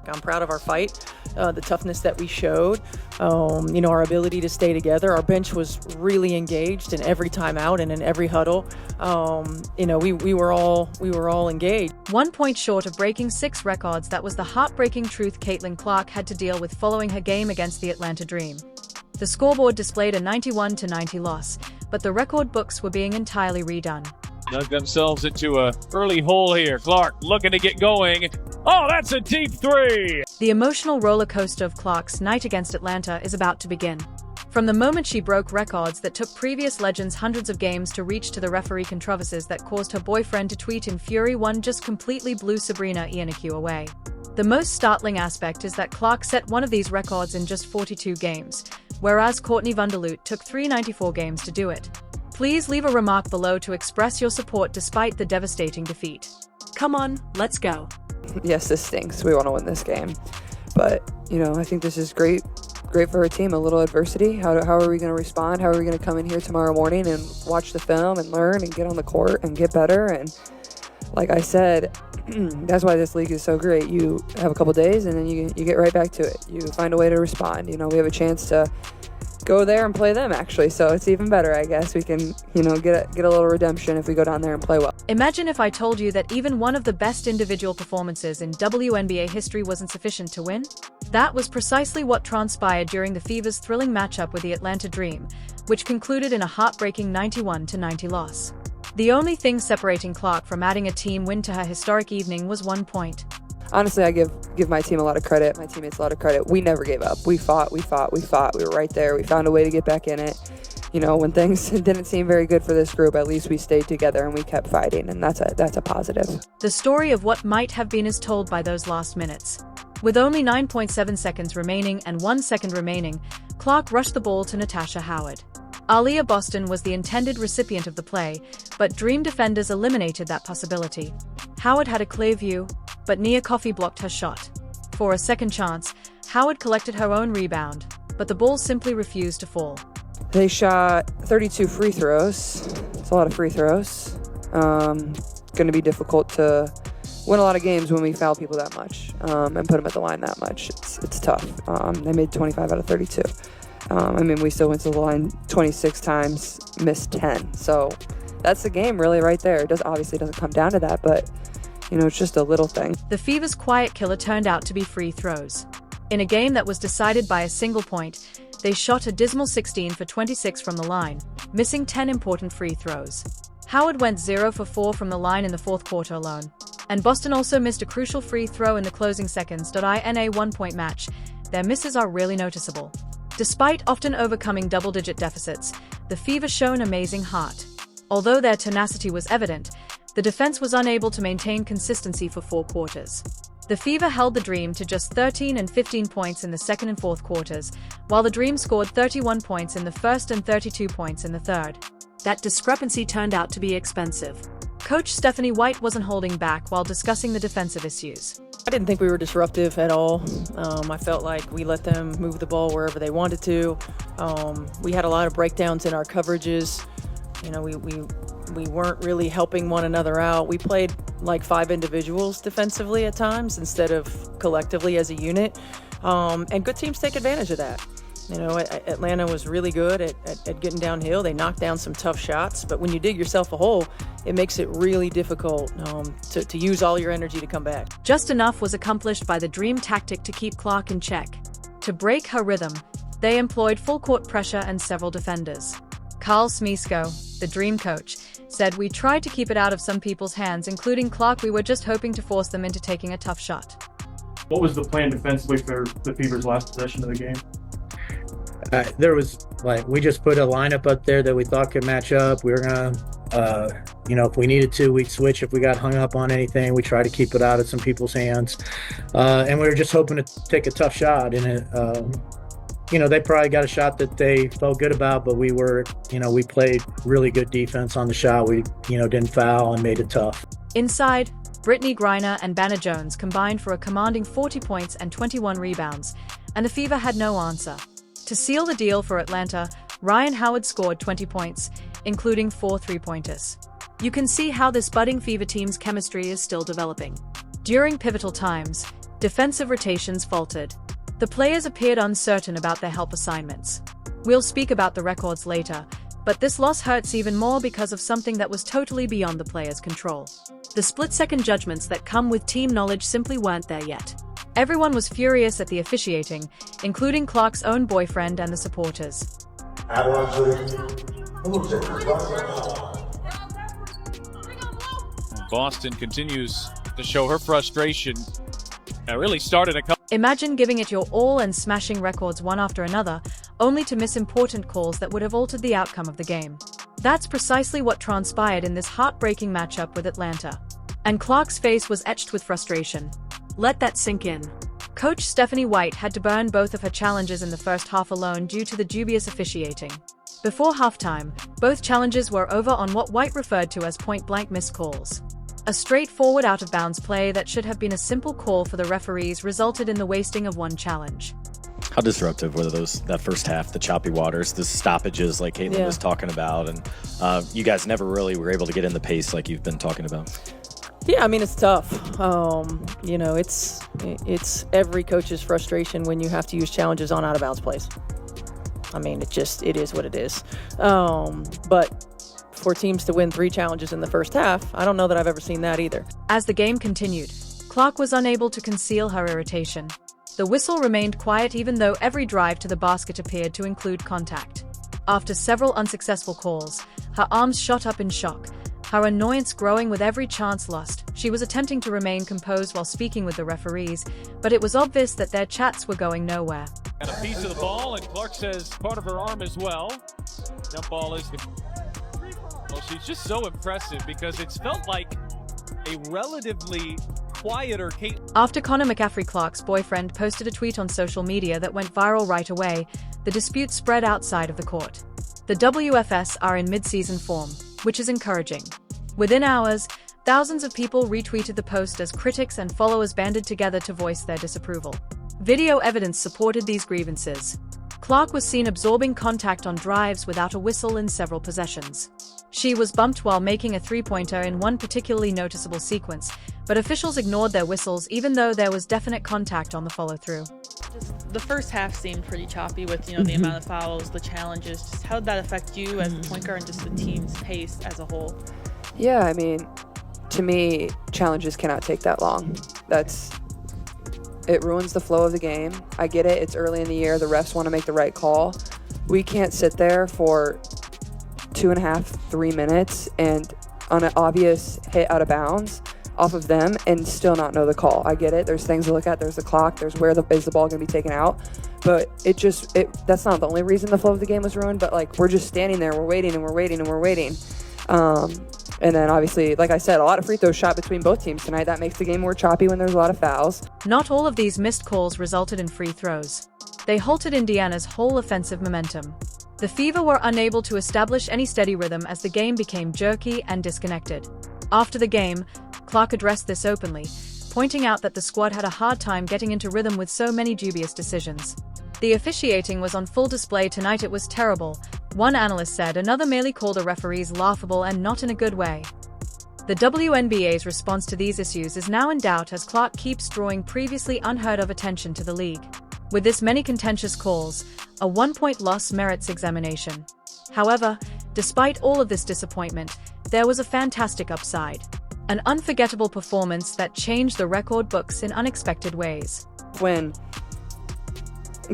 I'm proud of our fight, the toughness that we showed, our ability to stay together. Our bench was really engaged in every timeout and in every huddle. We were all engaged. 1 point short of breaking 6 records, that was the heartbreaking truth Caitlin Clark had to deal with following her game against the Atlanta Dream. The scoreboard displayed a 91-90 loss, but the record books were being entirely redone. Dug themselves into a early hole here. Clark looking to get going. Oh, that's a deep three! The emotional roller coaster of Clark's night against Atlanta is about to begin. From the moment she broke records that took previous legends hundreds of games to reach, to the referee controversies that caused her boyfriend to tweet in fury, one just completely blew Sabrina Ionescu away. The most startling aspect is that Clark set one of these records in just 42 games, whereas Courtney Vanderloot took 394 games to do it. Please leave a remark below to express your support despite the devastating defeat. Come on, let's go. Yes, this stinks. We want to win this game. But, I think this is great for her team. A little adversity. How are we going to respond? How are we going to come in here tomorrow morning and watch the film and learn and get on the court and get better? And like I said, that's why this league is so great. You have a couple days and then you get right back to it. You find a way to respond. We have a chance to go there and play them, actually, so it's even better. I guess we can, get a little redemption if we go down there and play well. Imagine if I told you that even one of the best individual performances in WNBA history wasn't sufficient to win? That was precisely what transpired during the Fever's thrilling matchup with the Atlanta Dream, which concluded in a heartbreaking 91-90 loss. The only thing separating Clark from adding a team win to her historic evening was 1 point. Honestly, I give my team a lot of credit, my teammates a lot of credit. We never gave up. We fought. We were right there. We found a way to get back in it. When things didn't seem very good for this group, at least we stayed together and we kept fighting, and that's a positive. The story of what might have been is told by those last minutes. With only 9.7 seconds remaining and 1 second remaining, Clark rushed the ball to Natasha Howard. Aaliyah Boston was the intended recipient of the play, but Dream defenders eliminated that possibility. Howard had a clear view, but Nia Coffey blocked her shot. For a second chance, Howard collected her own rebound, but the ball simply refused to fall. They shot 32 free throws. It's a lot of free throws. Going to be difficult to win a lot of games when we foul people that much and put them at the line that much. It's tough. They made 25 out of 32. We still went to the line 26 times, missed 10. So that's the game really right there. It obviously doesn't come down to that, but it's just a little thing. The Fever's quiet killer turned out to be free throws. In a game that was decided by a single point, they shot a dismal 16 for 26 from the line, missing 10 important free throws. Howard went 0 for 4 from the line in the fourth quarter alone. And Boston also missed a crucial free throw in the closing seconds. In a 1-point match, their misses are really noticeable. Despite often overcoming double-digit deficits, the Fever showed amazing heart. Although their tenacity was evident, the defense was unable to maintain consistency for 4 quarters. The Fever held the Dream to just 13 and 15 points in the second and fourth quarters, while the Dream scored 31 points in the first and 32 points in the third. That discrepancy turned out to be expensive. Coach Stephanie White wasn't holding back while discussing the defensive issues. I didn't think we were disruptive at all. I felt like we let them move the ball wherever they wanted to. We had a lot of breakdowns in our coverages. We weren't really helping one another out. We played like 5 individuals defensively at times instead of collectively as a unit. And good teams take advantage of that. Atlanta was really good at getting downhill. They knocked down some tough shots, but when you dig yourself a hole, it makes it really difficult to use all your energy to come back. Just enough was accomplished by the Dream tactic to keep Clark in check. To break her rhythm, they employed full-court pressure and several defenders. Carl Smisko, the Dream coach, said, "We tried to keep it out of some people's hands, including Clark. We were just hoping to force them into taking a tough shot." What was the plan defensively for the Fever's last possession of the game? We just put a lineup up there that we thought could match up. We were gonna, if we needed to, we'd switch if we got hung up on anything. We tried to keep it out of some people's hands, and we were just hoping to take a tough shot. And they probably got a shot that they felt good about, but we played really good defense on the shot. We, didn't foul and made it tough. Inside, Brittany Griner and Banner Jones combined for a commanding 40 points and 21 rebounds, and the Fever had no answer. To seal the deal for Atlanta, Ryan Howard scored 20 points, including 4 three-pointers. You can see how this budding Fever team's chemistry is still developing. During pivotal times, Defensive rotations faltered. The players appeared uncertain about their help assignments. We'll speak about the records later, but this loss hurts even more because of something that was totally beyond the players' control. The split-second judgments that come with team knowledge simply weren't there yet. Everyone was furious at the officiating, including Clark's own boyfriend and the supporters. Boston continues to show her frustration. It really started a couple. Imagine giving it your all and smashing records one after another, only to miss important calls that would have altered the outcome of the game. That's precisely what transpired in this heartbreaking matchup with Atlanta. And Clark's face was etched with frustration. Let that sink in. Coach Stephanie White had to burn both of her challenges in the first half alone due to the dubious officiating. Before halftime, both challenges were over on what White referred to as point-blank missed calls. A straightforward out-of-bounds play that should have been a simple call for the referees resulted in the wasting of one challenge. How disruptive were that first half, the choppy waters, the stoppages like Caitlin was talking about, and you guys never really were able to get in the pace like you've been talking about? Yeah, I mean, it's tough. It's every coach's frustration when you have to use challenges on out-of-bounds plays. I mean, it is what it is. But for teams to win 3 challenges in the first half, I don't know that I've ever seen that either. As the game continued, Clark was unable to conceal her irritation. The whistle remained quiet even though every drive to the basket appeared to include contact. After several unsuccessful calls, her arms shot up in shock, her annoyance growing with every chance lost. She was attempting to remain composed while speaking with the referees, but it was obvious that their chats were going nowhere. Got a piece of the ball, and Clark says part of her arm as well. Jump ball is good. Well, she's just so impressive because it's felt like a relatively quieter Kate. After Connor McCaffrey, Clark's boyfriend, posted a tweet on social media that went viral right away, the dispute spread outside of the court. The WFS are in mid-season form, which is encouraging. Within hours, thousands of people retweeted the post as critics and followers banded together to voice their disapproval. Video evidence supported these grievances. Clark was seen absorbing contact on drives without a whistle in several possessions. She was bumped while making a three-pointer in one particularly noticeable sequence, but officials ignored their whistles even though there was definite contact on the follow-through. The first half seemed pretty choppy with, the amount of fouls, the challenges. Just how did that affect you as a point guard and just the team's pace as a whole? Yeah, I mean, to me, challenges cannot take that long. It ruins the flow of the game. I get it. It's early in the year. The refs want to make the right call. We can't sit there for 2.5, 3 minutes and on an obvious hit out of bounds off of them and still not know the call. I get it. There's things to look at. There's the clock. There's is the ball going to be taken out. But that's not the only reason the flow of the game was ruined. But we're just standing there. We're waiting and we're waiting and we're waiting. And then obviously, like I said, a lot of free throws shot between both teams tonight. That makes the game more choppy when there's a lot of fouls. Not all of these missed calls resulted in free throws. They halted Indiana's whole offensive momentum. The Fever were unable to establish any steady rhythm as the game became jerky and disconnected. After the game, Clark addressed this openly, pointing out that the squad had a hard time getting into rhythm with so many dubious decisions. The officiating was on full display tonight. It was terrible. One analyst said another merely called the referees laughable and not in a good way. The WNBA's response to these issues is now in doubt as Clark keeps drawing previously unheard of attention to the league. With this many contentious calls, a 1-point loss merits examination. However, despite all of this disappointment, there was a fantastic upside. An unforgettable performance that changed the record books in unexpected ways. When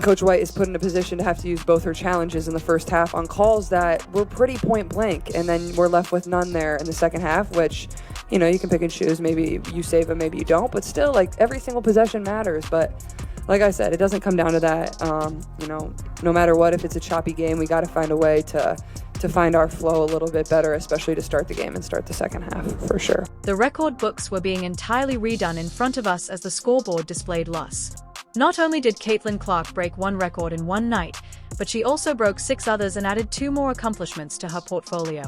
Coach White is put in a position to have to use both her challenges in the first half on calls that were pretty point blank, and then we're left with none there in the second half, which, you can pick and choose. Maybe you save them, maybe you don't, but still, every single possession matters. But like I said, it doesn't come down to that. No matter what, if it's a choppy game, we got to find a way to find our flow a little bit better, especially to start the game and start the second half, for sure. The record books were being entirely redone in front of us as the scoreboard displayed loss. Not only did Caitlin Clark break one record in one night, but she also broke 6 others and added 2 more accomplishments to her portfolio.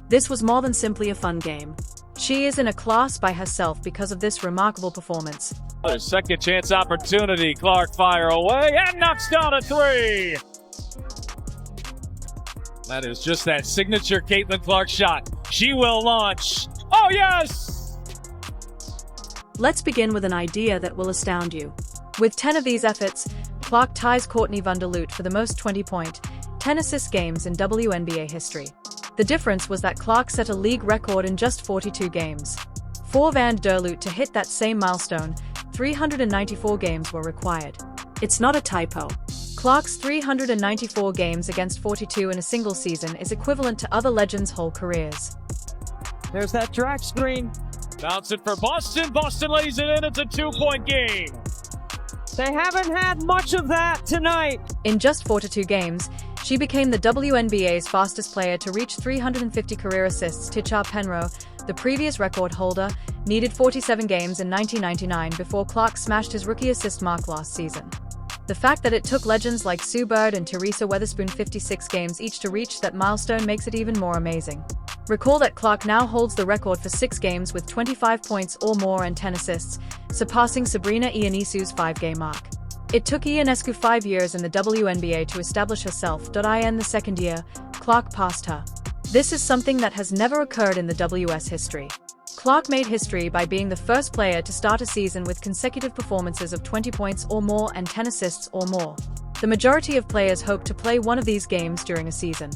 This was more than simply a fun game. She is in a class by herself because of this remarkable performance. Another second chance opportunity. Clark fire away and knocks down a 3. That is just that signature Caitlin Clark shot. She will launch. Oh, yes! Let's begin with an idea that will astound you. With 10 of these efforts, Clark ties Courtney Vanderloot for the most 20-point, 10-assist games in WNBA history. The difference was that Clark set a league record in just 42 games. For Vanderloot to hit that same milestone, 394 games were required. It's not a typo. Clark's 394 games against 42 in a single season is equivalent to other legends' whole careers. There's that drag screen. Bounce it for Boston. Boston lays it in. It's a 2-point game. They haven't had much of that tonight. In just 42 games, she became the WNBA's fastest player to reach 350 career assists. Ticha Penrose, the previous record holder, needed 47 games in 1999 before Clark smashed his rookie assist mark last season. The fact that it took legends like Sue Bird and Teresa Weatherspoon 56 games each to reach that milestone makes it even more amazing. Recall that Clark now holds the record for 6 games with 25 points or more and 10 assists, surpassing Sabrina Ionescu's 5-game mark. It took Ionescu 5 years in the WNBA to establish herself. In the second year, Clark passed her. This is something that has never occurred in the WS history. Clark made history by being the first player to start a season with consecutive performances of 20 points or more and 10 assists or more. The majority of players hope to play one of these games during a season.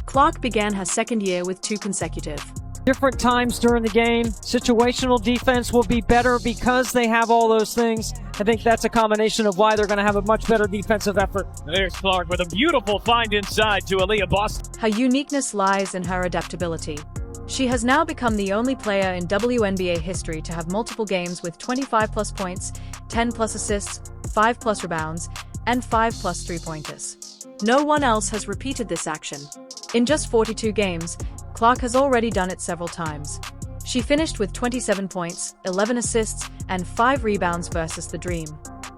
Clark began her second year with 2 consecutive. Different times during the game. Situational defense will be better because they have all those things. I think that's a combination of why they're going to have a much better defensive effort. There's Clark with a beautiful find inside to Aaliyah Boston. Her uniqueness lies in her adaptability. She has now become the only player in WNBA history to have multiple games with 25-plus points, 10-plus assists, 5-plus rebounds, and 5-plus three-pointers. No one else has repeated this action. In just 42 games, Clark has already done it several times. She finished with 27 points, 11 assists, and 5 rebounds versus the Dream.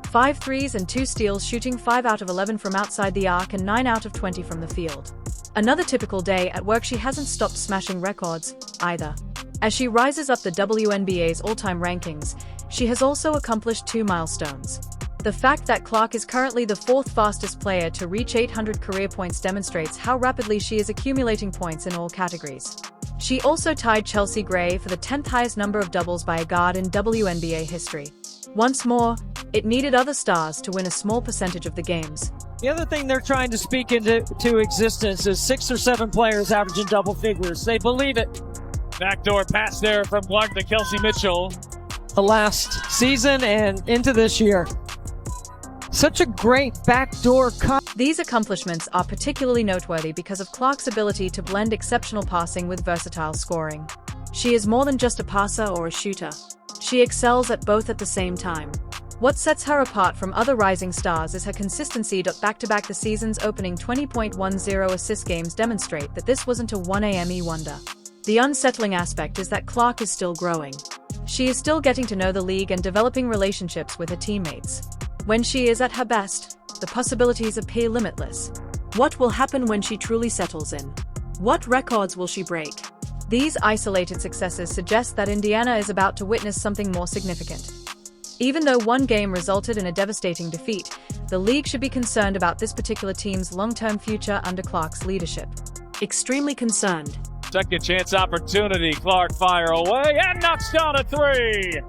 5 threes and 2 steals, shooting 5 out of 11 from outside the arc and 9 out of 20 from the field. Another typical day at work. She hasn't stopped smashing records, either. As she rises up the WNBA's all-time rankings, she has also accomplished 2 milestones. The fact that Clark is currently the 4th fastest player to reach 800 career points demonstrates how rapidly she is accumulating points in all categories. She also tied Chelsea Gray for the 10th highest number of doubles by a guard in WNBA history. Once more, it needed other stars to win a small percentage of the games. The other thing they're trying to speak into existence is 6 or 7 players averaging double figures. They believe it. Backdoor pass there from Clark to Kelsey Mitchell. The last season and into this year. Such a great backdoor cut. These accomplishments are particularly noteworthy because of Clark's ability to blend exceptional passing with versatile scoring. She is more than just a passer or a shooter. She excels at both at the same time. What sets her apart from other rising stars is her consistency. Back-to-back the season's opening 20.10 assist games demonstrate that this wasn't a 1AME wonder. The unsettling aspect is that Clark is still growing. She is still getting to know the league and developing relationships with her teammates. When she is at her best, the possibilities appear limitless. What will happen when she truly settles in? What records will she break? These isolated successes suggest that Indiana is about to witness something more significant. Even though one game resulted in a devastating defeat, the league should be concerned about this particular team's long-term future under Clark's leadership. Extremely concerned. Second chance opportunity. Clark fire away and knocks down a 3.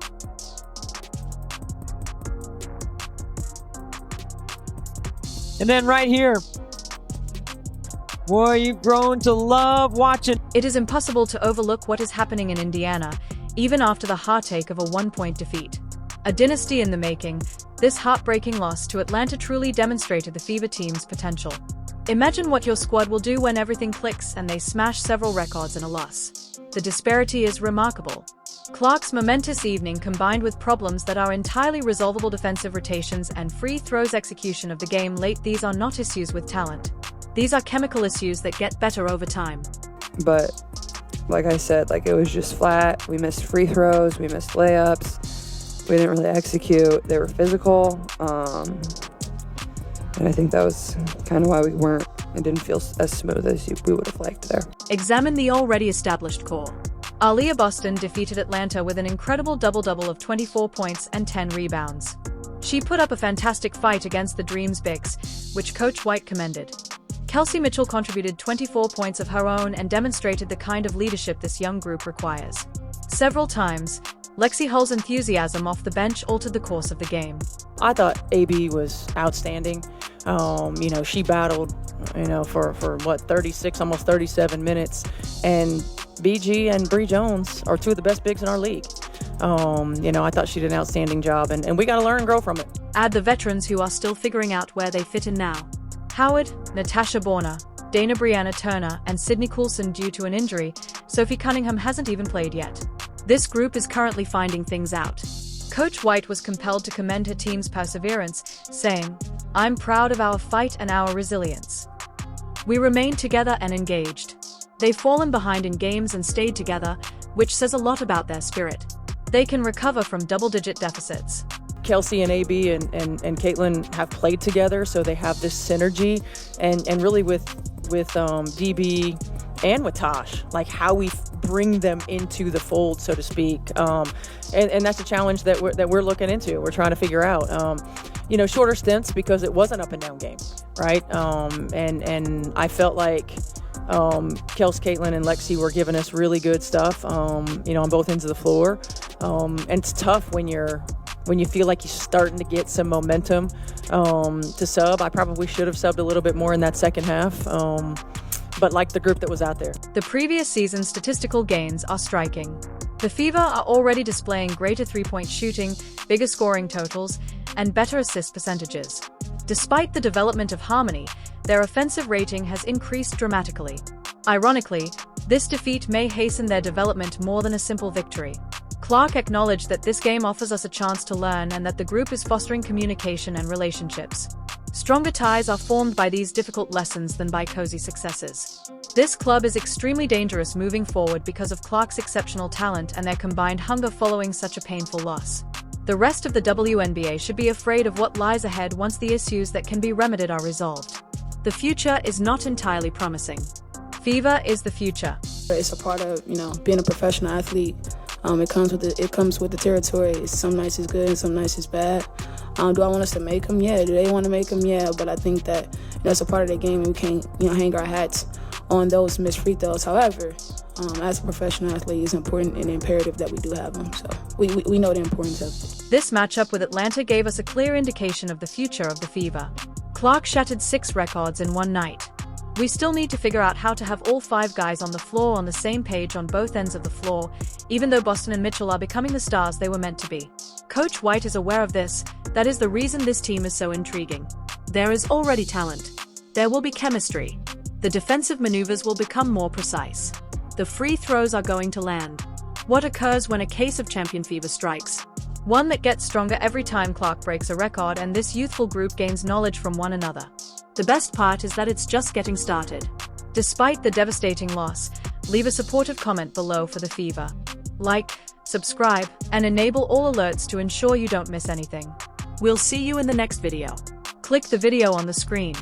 And then right here. Boy, you've grown to love watching. It is impossible to overlook what is happening in Indiana, even after the heartache of a 1-point defeat. A dynasty in the making, this heartbreaking loss to Atlanta truly demonstrated the Fever team's potential. Imagine what your squad will do when everything clicks and they smash several records in a loss. The disparity is remarkable. Clark's momentous evening combined with problems that are entirely resolvable defensive rotations and free throws execution of the game late. These are not issues with talent. These are chemical issues that get better over time. But like I said, it was just flat. We missed free throws. We missed layups. We didn't really execute. They were physical. And I think that was kind of why it didn't feel as smooth as we would have liked there. Examine the already established core. Aaliyah Boston defeated Atlanta with an incredible double-double of 24 points and 10 rebounds. She put up a fantastic fight against the Dream's bigs, which Coach White commended. Kelsey Mitchell contributed 24 points of her own and demonstrated the kind of leadership this young group requires. Several times, Lexi Hull's enthusiasm off the bench altered the course of the game. I thought AB was outstanding. She battled, for what, 36, almost 37 minutes. And BG and Bree Jones are two of the best bigs in our league. I thought she did an outstanding job, and we got to learn and grow from it. Add the veterans who are still figuring out where they fit in now. Howard, Natasha Borna, Dana Brianna Turner, and Sydney Coulson due to an injury. Sophie Cunningham hasn't even played yet. This group is currently finding things out. Coach White was compelled to commend her team's perseverance, saying, "I'm proud of our fight and our resilience. We remained together and engaged. They've fallen behind in games and stayed together, which says a lot about their spirit. They can recover from double-digit deficits." Kelsey and AB and Caitlin have played together, so they have this synergy, and really with DB and with Tosh, like how we bring them into the fold, so to speak. And that's a challenge that we're looking into. We're trying to figure out. Shorter stints because it was an up and down game, right? And I felt like Kels, Caitlin, and Lexi were giving us really good stuff, on both ends of the floor. And it's tough when you feel like you're starting to get some momentum to sub. I probably should have subbed a little bit more in that second half, but like the group that was out there. The previous season's statistical gains are striking. The Fever are already displaying greater three-point shooting, bigger scoring totals, and better assist percentages. Despite the development of Harmony, their offensive rating has increased dramatically. Ironically, this defeat may hasten their development more than a simple victory. Clark acknowledged that this game offers us a chance to learn and that the group is fostering communication and relationships. Stronger ties are formed by these difficult lessons than by cozy successes. This club is extremely dangerous moving forward because of Clark's exceptional talent and their combined hunger following such a painful loss. The rest of the WNBA should be afraid of what lies ahead once the issues that can be remedied are resolved. The future is not entirely promising. Fever is the future. It's a part of, being a professional athlete. It comes with the territory. Some nights is good and some nights is bad. Do I want us to make them? Yeah. Do they want to make them? Yeah. But I think that that's a part of the game. We can't, hang our hats on those missed free throws. However, as a professional athlete, it's important and imperative that we do have them. So we know the importance of it. This matchup with Atlanta gave us a clear indication of the future of the Fever. Clark shattered 6 records in one night. We still need to figure out how to have all 5 guys on the floor on the same page on both ends of the floor, even though Boston and Mitchell are becoming the stars they were meant to be. Coach White is aware of this. That is the reason this team is so intriguing. There is already talent. There will be chemistry. The defensive maneuvers will become more precise. The free throws are going to land. What occurs when a case of champion fever strikes? One that gets stronger every time Clark breaks a record and this youthful group gains knowledge from one another. The best part is that it's just getting started. Despite the devastating loss, leave a supportive comment below for the Fever. Like, subscribe, and enable all alerts to ensure you don't miss anything. We'll see you in the next video. Click the video on the screen.